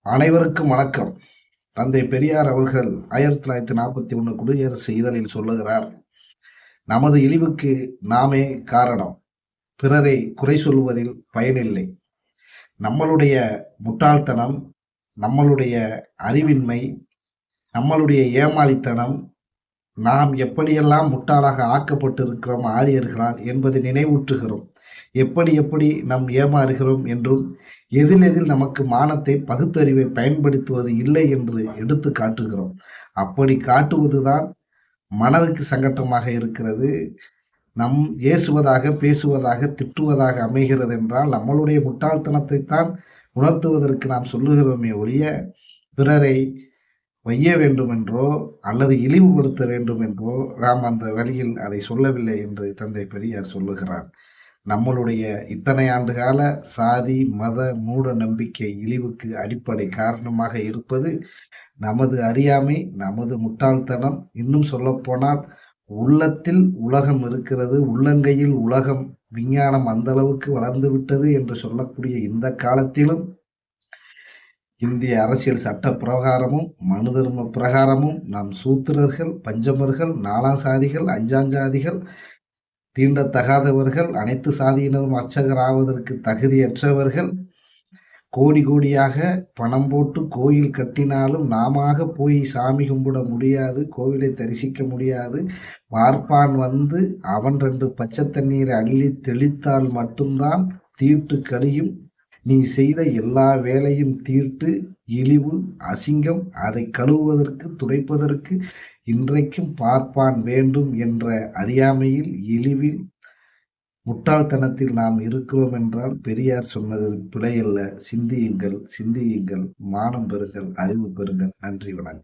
அனைவருக்கும் வணக்கம். தந்தை பெரியார் அவர்கள் 1941 குடியரசு இதழில் சொல்லுகிறார், நமது இழிவுக்கு நாமே காரணம். பிறரை குறை சொல்வதில் பயனில்லை. நம்மளுடைய முட்டாள்தனம், நம்மளுடைய அறிவின்மை, நம்மளுடைய ஏமாளித்தனம், நாம் எப்படியெல்லாம் முட்டாளாக ஆக்கப்பட்டிருக்கிறோம் ஆரியர்களால் என்பதை நினைவூற்றுகிறோம். எப்படி எப்படி நாம் ஏமாறுகிறோம் என்றும், எதில் நமக்கு மானத்தை பகுத்தறிவை பயன்படுத்துவது இல்லை என்று எடுத்து காட்டுகிறோம். அப்படி காட்டுவதுதான் மனதுக்கு சங்கட்டமாக இருக்கிறது. நம் ஏசுவதாக, பேசுவதாக, திட்டுவதாக அமைகிறது என்றால் நம்மளுடைய முட்டாள்தனத்தை தான் உணர்த்துவதற்கு நாம் சொல்லுகிறோமே ஒழிய, பிறரை வைய வேண்டும் என்றோ அல்லது இழிவுபடுத்த வேண்டும் என்றோ நாம் அந்த வழியில் அதை சொல்லவில்லை என்று தந்தை பெரியார் சொல்லுகிறார். நம்மளுடைய இத்தனை ஆண்டுகால சாதி, மத, மூட நம்பிக்கை இழிவுக்கு அடிப்படை காரணமாக இருப்பது நமது அறியாமை, நமது முட்டாள்தனம். இன்னும் சொல்லப்போனால் உள்ளத்தில் உலகம் இருக்கிறது, உள்ளங்கையில் உலகம், விஞ்ஞானம் அந்த அளவுக்கு வளர்ந்து விட்டது என்று சொல்லக்கூடிய இந்த காலத்திலும் இந்திய அரசியல் சட்ட பிரகாரமும் மனு தர்ம பிரகாரமும் நாம் சூத்திரர்கள், பஞ்சமர்கள், நாலாம் சாதிகள், அஞ்சாம் சாதிகள், தீண்டத்தகாதவர்கள், அனைத்து சாதியினரும் அர்ச்சகர் ஆவதற்கு தகுதியற்றவர்கள், கோடி கோடியாக பணம் போட்டு கோயில் கட்டினாலும் நாம போய் சாமி கும்பிட முடியாது, கோவிலை தரிசிக்க முடியாது. பார்ப்பான் வந்து அவன் 2 பச்சை தண்ணீரை அள்ளி தெளித்தால் மட்டும்தான் தீட்டு கழியும். நீ செய்த எல்லா வேலையும் தீட்டு, இழிவு, அசிங்கம். அதை கழுவுவதற்கு, துடைப்பதற்கு இன்றைக்கும் பார்ப்பான் வேண்டும் என்ற அறியாமையில், இழிவில், முட்டாள்தனத்தில் நாம் இருக்கிறோம் என்றால் பெரியார் சொன்னது பிழையல்ல. சிந்தியுங்கள், சிந்தியுங்கள், மானம் பெறுங்கள், அறிவு பெறுங்கள். நன்றி, வணக்கம்.